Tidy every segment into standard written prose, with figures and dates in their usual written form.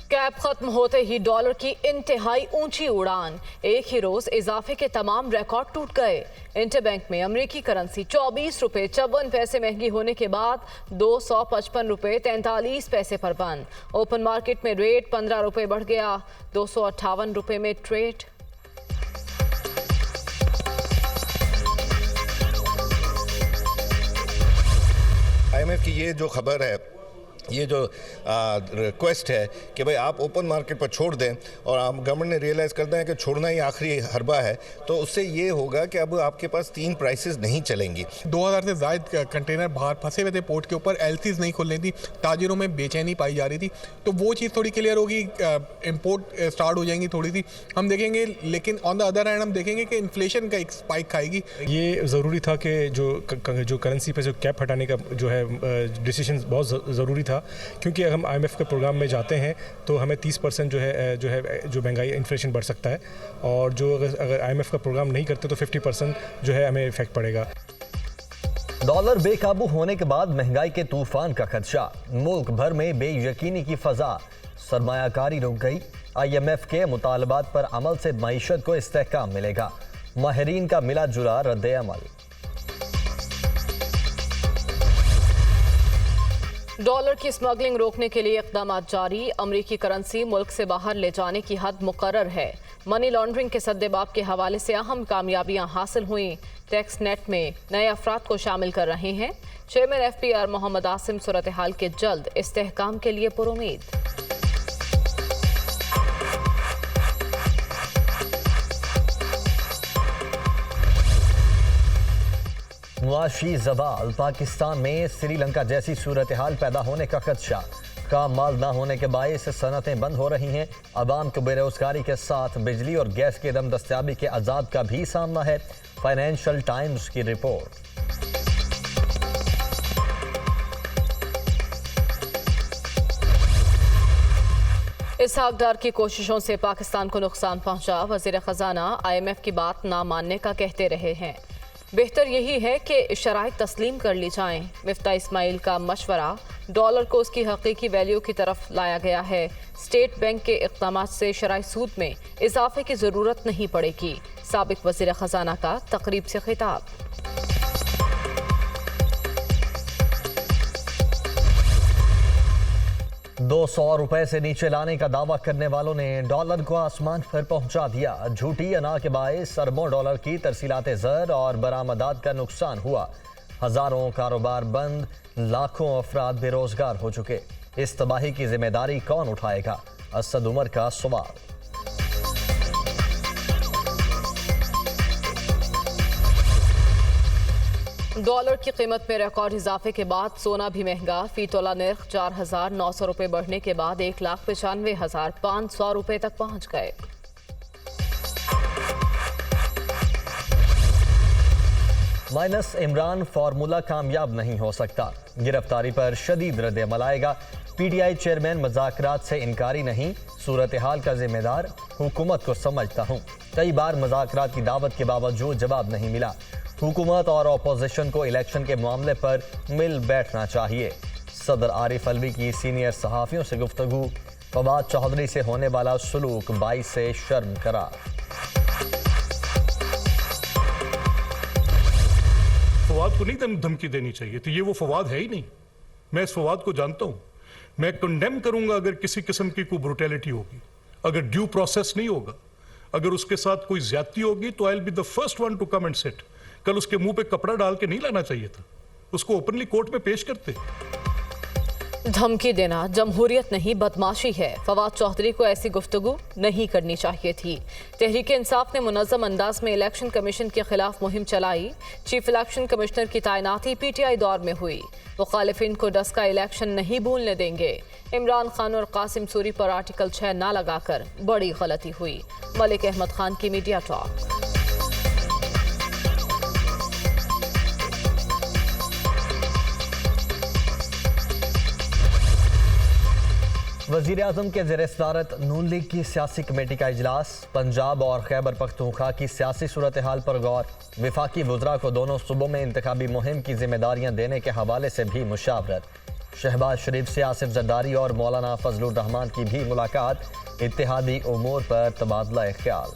Cap खत्म होते ही dollar की इंतहाई ऊंची उड़ान, एक ही रोज इजाफे के तमाम रिकॉर्ड टूट गए। इंटरबैंक में अमेरिकी करेंसी 24 रुपए 54 पैसे महंगी होने के बाद 255 रुपए 43 पैसे पर बंद। ओपन मार्केट में रेट 15 रुपए बढ़ गया, 258 रुपए में ट्रेड। IMF की ये जो खबर है, ये जो रिक्वेस्ट है कि भाई आप ओपन मार्केट पर छोड़ दें और आप गवर्नमेंट ने रियलाइज़ करते हैं कि छोड़ना ही आखिरी हरबा है, तो उससे ये होगा कि अब आपके पास 3 प्राइसेस नहीं चलेंगी। 2000 से ज़्यादा कंटेनर बाहर फंसे हुए थे पोर्ट के ऊपर, एलसीज नहीं खुल रही थी, ताजिरों में बेचैनी पाई जा रही थी, तो वो चीज़ थोड़ी क्लियर होगी, इंपोर्ट स्टार्ट हो जाएंगी थोड़ी सी हम देखेंगे। लेकिन ऑन द अदर हैंड हम देखेंगे कि इन्फ्लेशन का एक स्पाइक खाएगी। ये ज़रूरी था कि जो करेंसी पे जो कैप हटाने का जो है डिसीजन बहुत ज़रूरी था, क्योंकि अगर हम IMF के प्रोग्राम में जाते हैं तो हमें 30% जो महंगाई इन्फ्लेशन बढ़ सकता है, और जो अगर IMF का प्रोग्राम नहीं करते तो 50% जो है हमें इफेक्ट पड़ेगा। डॉलर बेकाबू होने के बाद महंगाई के तूफान का खदशा, मुल्क भर में बेयकीनी की फजा, सरमायाकारी रुक गई। IMF के मुतालबात पर अमल से मईशत को इस्तेहकाम मिलेगा, माहिरीन का मिला जुला रद्द अमल। डॉलर की स्मगलिंग रोकने के लिए इक़दाम जारी, अमरीकी करेंसी मुल्क से बाहर ले जाने की हद मुकर्रर है। मनी लॉन्ड्रिंग के सद्देबाब के हवाले से अहम कामयाबियां हासिल हुई। टैक्स नेट में नए अफराद को शामिल कर रहे हैं। चेयरमैन FPR मोहम्मद आसिम सूरत हाल के जल्द इस्तेहकाम के लिए पुरुमीद। मुआशी जवाल, पाकिस्तान में श्रीलंका जैसी सूरत हाल पैदा होने का खदशा, काम माल न होने के बायस सनतें बंद हो रही हैं। अवाम को बेरोजगारी के साथ बिजली और गैस के दम दस्तयाबी के अजाब का भी सामना है। फाइनेंशियल टाइम्स की रिपोर्ट। इसहाक डार की कोशिशों से पाकिस्तान को नुकसान पहुंचा, वजीर खजाना IMF की बात ना मानने का कहते रहे हैं। बेहतर यही है कि शराइत तस्लीम कर ली जाएं। मिफ्ता इस्माइल का मशवरा, डॉलर को उसकी हकीकी वैल्यू की तरफ लाया गया है। स्टेट बैंक के इक़दाम से शराई सूद में इजाफे की ज़रूरत नहीं पड़ेगी। साबिक वज़ीर ख़जाना का तकरीब से खिताब। $200 से नीचे लाने का दावा करने वालों ने डॉलर को आसमान पर पहुंचा दिया। झूठी अना के बायस अरबों डॉलर की तरसीलात ज़र और बरामदात का नुकसान हुआ। हजारों कारोबार बंद, लाखों अफराद बेरोजगार हो चुके। इस तबाही की जिम्मेदारी कौन उठाएगा? असद उमर का सवाल। डॉलर की कीमत में रिकॉर्ड इजाफे के बाद सोना भी महंगा। फी तोला नर्ख 4,900 रुपये बढ़ने के बाद 1,95,500 रुपये तक पहुंच गए। माइनस इमरान फार्मूला कामयाब नहीं हो सकता, गिरफ्तारी पर शदीद रद्द अमल आएगा। PTI चेयरमैन मज़ाकरात से इनकारी नहीं, सूरत हाल का जिम्मेदार हुकूमत को समझता हूँ। कई बार मज़ाकरात की दावत के बावजूद जवाब नहीं मिला। हुकूमत और अपोजिशन को इलेक्शन के मामले पर मिल बैठना चाहिए। सदर आरिफ अलवी की सीनियर सहाफ़ियों से गुफ्तगू, फवाद चौधरी से होने वाला सलूक 22 से शर्म करार। फवाद को नहीं धमकी देनी चाहिए थी, ये वो फवाद है ही नहीं। मैं इस फवाद को जानता हूं। मैं कंडेम करूंगा अगर किसी किस्म की कोई ब्रुटैलिटी होगी, अगर ड्यू प्रोसेस नहीं होगा, अगर उसके साथ कोई ज्यादती होगी, तो I will be the first one to come and sit. कल उसके मुंह पे कपड़ा डाल के नहीं लाना चाहिए था, उसको ओपनली कोर्ट में पेश करते। धमकी देना जमहूरियत नहीं, बदमाशी है। फवाद चौधरी को ऐसी गुफ्तगू नहीं करनी चाहिए थी। तहरीक इंसाफ ने मुनज़्ज़म अंदाज में इलेक्शन कमीशन के खिलाफ मुहिम चलाई। चीफ इलेक्शन कमिश्नर की तैनाती PTI दौर में हुई। मुखालिफिन को डस का इलेक्शन नहीं भूलने देंगे। इमरान खान और कासिम सूरी पर आर्टिकल 6 ना लगाकर बड़ी गलती हुई। मलिक अहमद खान की मीडिया टॉक। वज़ीर आज़म के ज़ेर सदारत नून लीग की सियासी कमेटी का इजलास। पंजाब और खैबर पख्तूनख्वा की सियासी सूरत हाल पर गौर। वफाकी वज़रा को दोनों सूबों में इंतखाबी मुहिम की जिम्मेदारियां देने के हवाले से भी मुशावरत। शहबाज शरीफ से आसिफ जरदारी और मौलाना फजलुर रहमान की भी मुलाकात। इत्तेहादी उमूर पर तबादला ख्याल।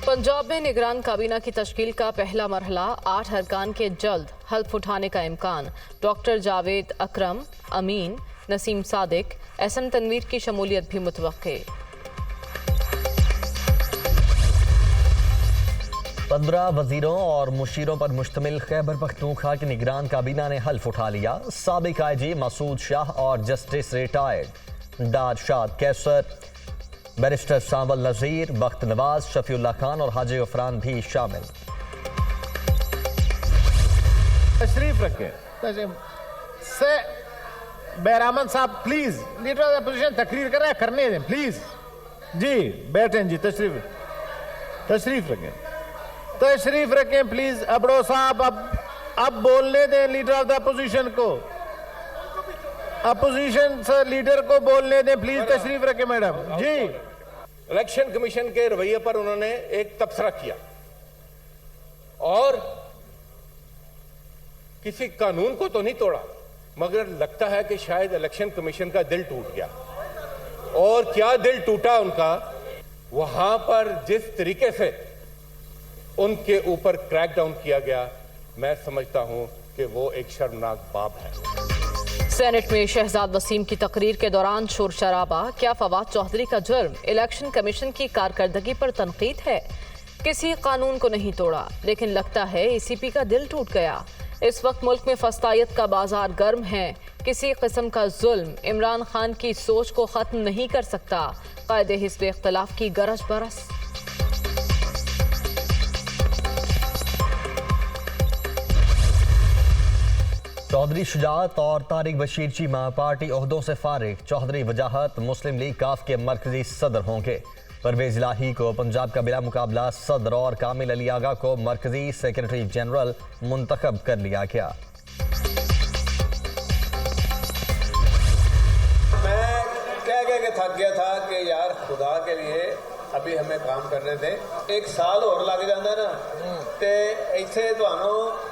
पंजाब में निगरान काबीना की तश्कील का पहला मरहला 8 अरकान के जल्द हल्फ उठाने का इम्कान। डॉक्टर जावेद अकरम, अमीन, नसीम सादिक, एसएम तनवीर की शमूलियत भी मुतवक्के। 15 वजीरों और मुशीरों पर मुश्तमिल खैबर पख्तूनख्वा की निगरान काबीना ने हल्फ उठा लिया। साबिक आईजी मसूद शाह और जस्टिस रिटायर्ड दादशाद कैसर, बैरिस्टर सांवल नजीर, बख्त नवाज, शफीउल्लाह खान और हाजी गफरान भी शामिल। तशरीफ रखें। से बैरामन साहब प्लीज, लीडर ऑफ अपोजिशन तकरीर कर रहे हैं, करने दें प्लीज। जी बैठें जी, तशरीफ रखें, तशरीफ रखें प्लीज। अबड़ो साहब अब बोलने दें लीडर ऑफ द अपोजिशन को, अपोजिशन सर लीडर को बोलने दें प्लीज। तशरीफ रखें मैडम जी। इलेक्शन कमीशन के रवैये पर उन्होंने एक तबसरा किया और किसी कानून को तो नहीं तोड़ा, मगर लगता है कि शायद इलेक्शन कमीशन का दिल टूट गया। और क्या दिल टूटा उनका, वहां पर जिस तरीके से उनके ऊपर क्रैकडाउन किया गया, मैं समझता हूं कि वो एक शर्मनाक बात है। सेनेट में शहजाद वसीम की तकरीर के दौरान शोर शराबा। क्या फवाद चौधरी का जुर्म इलेक्शन कमीशन की कारकर्दगी पर तनकीद है? किसी कानून को नहीं तोड़ा, लेकिन लगता है ईसीपी का दिल टूट गया। इस वक्त मुल्क में फस्तायत का बाजार गर्म है। किसी किस्म का जुल्म इमरान खान की सोच को खत्म नहीं कर सकता। कायदे हिस्ब इख्तिलाफ की गरज बरस। चौधरी शुजात और तारिक बशीर चीमा पार्टी ओहदों से फारिग। चौधरी वजाहत मुस्लिम लीग काफ के मरकजी सदर होंगे। परवेज इलाही को पंजाब का बिला मुकाबला सदर और कामिल अली आगा को मरकजी सेक्रेटरी जनरल मुंतखब कर लिया गया। मैं कह के थक गया था कि यार खुदा के लिए अभी हमें काम करने दें, एक साल और लग जाता ना ते इत्थे इन्हों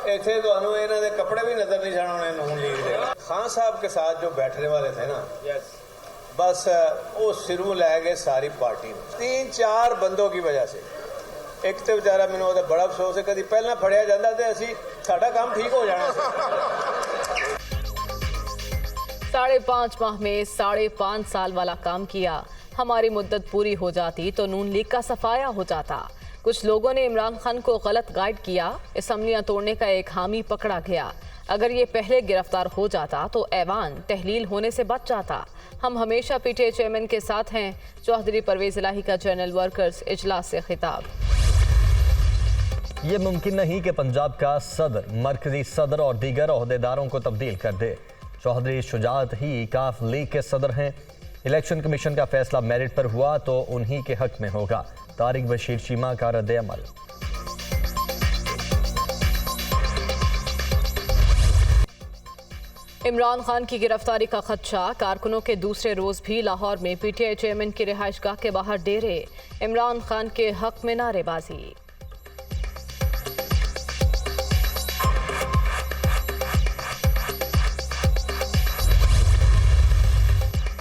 दे कपड़े भी नजर नहीं जाने नून लीग दे। खान साहब के साथ जो बैठने वाले थे ना, बस वो सिरों लै गए सारी पार्टी 3-4 बंदों की वजह से। एक तो बेचारा मैंने वो बड़ा अफसोस है, कभी पहला फड़िया जाता तो असी साडा काम ठीक हो जाना। 5.5 माह में 5.5 साल वाला काम किया। हमारी मुद्दत पूरी हो जाती तो नून लीग का सफाया हो जाता। कुछ लोगों ने इमरान खान को गलत गाइड किया। असम्बलियां तोड़ने का एक हामी पकड़ा गया। अगर ये पहले गिरफ्तार हो जाता तो ऐवान तहलील होने से बच जाता। हम हमेशा पीटीआई चेयरमैन के साथ हैं। चौधरी परवेज इलाही का जनरल वर्कर्स इजलास से खिताब। ये मुमकिन नहीं कि पंजाब का सदर मरकजी सदर और दीगर ओहदेदारों को तब्दील कर दे। चौधरी शुजात ही काफ लीग के सदर हैं। इलेक्शन कमीशन का फैसला मेरिट पर हुआ तो उन्हीं के हक में होगा। तारिक बशीर चीमा का रद्द अमल। इमरान खान की गिरफ्तारी का खदशा। कारकुनों के दूसरे रोज भी लाहौर में पीटीआई चेयरमैन की रिहाइशगाह के बाहर डेरे। इमरान खान के हक में नारेबाजी।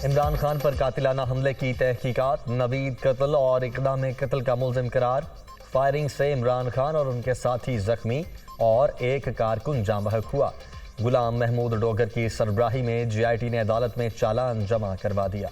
इमरान खान पर कातिलाना हमले की तहकीकात। नवीद कत्ल और इक़दाम कत्ल का मुल्ज़िम करार। फायरिंग से इमरान खान और उनके साथी जख्मी और एक कारकुन जाँ बहक हुआ। गुलाम महमूद डोगर की सरबराही में जीआईटी ने अदालत में चालान जमा करवा दिया।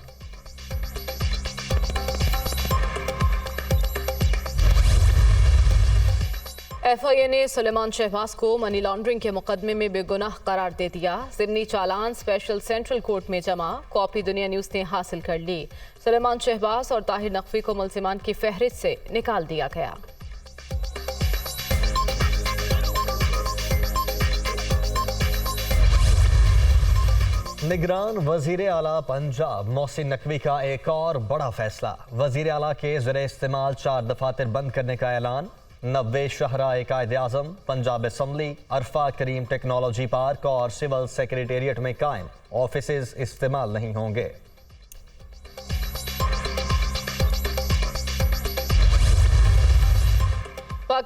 एफआईए ने सुलेमान शहबाज को मनी लॉन्ड्रिंग के मुकदमे में बेगुनाह करार दे दिया। ज़िमनी चालान स्पेशल सेंट्रल कोर्ट में जमा। कॉपी दुनिया न्यूज़ ने हासिल कर ली। सुलेमान शहबाज और ताहिर नकवी को मुल्जिमान की फहरिस्त से निकाल दिया गया। निगरान वजीर आला पंजाब मोहसिन नकवी का एक और बड़ा फैसला। वजीर आला के ज़रिए इस्तेमाल 4 दफातर बंद करने का ऐलान। 90 शहराए कायदे आज़म, पंजाब असम्बली, अरफा करीम टेक्नोलॉजी पार्क और सिविल सेक्रेटेरिएट में कायम ऑफिसेज इस्तेमाल नहीं होंगे।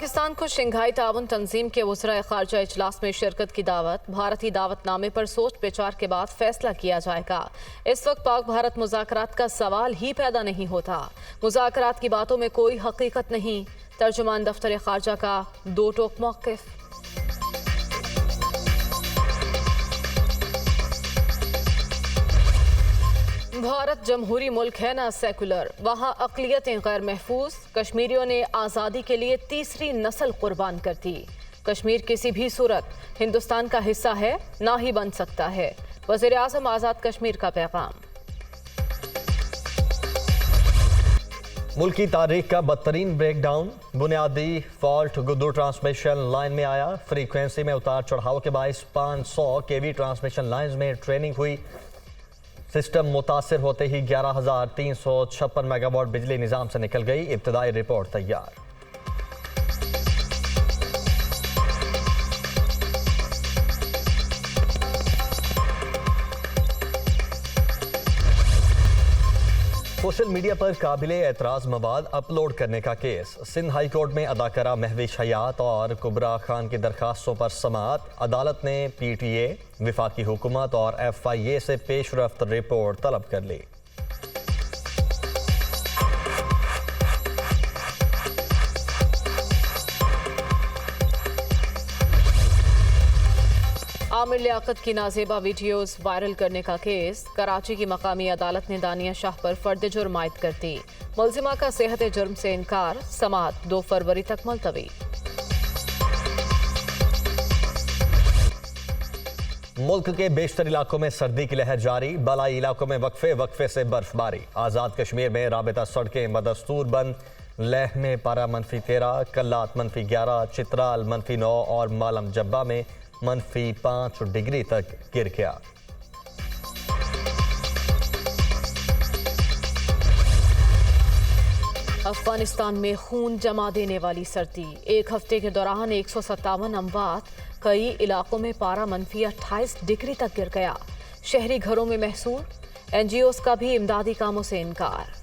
पाकिस्तान को शंघाई ताउन तंजीम के वज़राए ख़ारजा इजलास में शिरकत की दावत। भारतीय दावतनामे पर सोच विचार के बाद फैसला किया जाएगा। इस वक्त पाक भारत मुज़ाकरात का सवाल ही पैदा नहीं होता। मुज़ाकरात की बातों में कोई हकीकत नहीं। तर्जुमान दफ्तर ख़ारजा का दो टोक मौक़िफ़। भारत जमहूरी मुल्क है ना सेकुलर, वहाँ अक़लियतें गैर महफूज। कश्मीरियों ने आज़ादी के लिए तीसरी नस्ल कुर्बान कर दी। कश्मीर किसी भी सूरत हिंदुस्तान का हिस्सा है ना ही बन सकता है। वज़ीर आज़म आज़ाद कश्मीर का पैगाम। मुल्की तारीख का बदतरीन ब्रेकडाउन। बुनियादी फॉल्ट गुद्दू ट्रांसमिशन लाइन में आया। फ्रीक्वेंसी में उतार चढ़ाव के बायस 500 केवी ट्रांसमिशन लाइन में ट्रेनिंग हुई। सिस्टम मुतासिर होते ही 11,356 मेगावाट बिजली निज़ाम से निकल गई। इब्तदाई रिपोर्ट तैयार। सोशल मीडिया पर काबिले एतराज़ मवाद अपलोड करने का केस। सिंध हाई कोर्ट में अदाकारा महविश हयात और कुबरा खान की दरखास्तों पर समाअत। अदालत ने PTA, विफाकी हुकूमत और FIA से पेशरफ्त रिपोर्ट तलब कर ली। आमिर लियाकत की नाजेबा वीडियोस वायरल करने का केस। कराची की मकामी अदालत ने दानिया शाह पर फर्द जुर्म आयद कर दी। मुलजिमा का सेहत जुर्म से इनकार। समाअत 2 फरवरी तक मुलतवी। मुल्क के बेशतर इलाकों में सर्दी की लहर जारी। बलाई इलाकों में वक्फे से बर्फबारी। आज़ाद कश्मीर में राबिता सड़कें बदस्तूर बंद। लेह में पारा -13, कल्लात -11, चित्राल -9 और मालम जब्बा में -5 डिग्री तक गिर गया। अफगानिस्तान में खून जमा देने वाली सर्दी। एक हफ्ते के दौरान 157 अमवात। कई इलाकों में पारा -28 डिग्री तक गिर गया। शहरी घरों में महसूर। NGOs का भी इमदादी कामों से इनकार।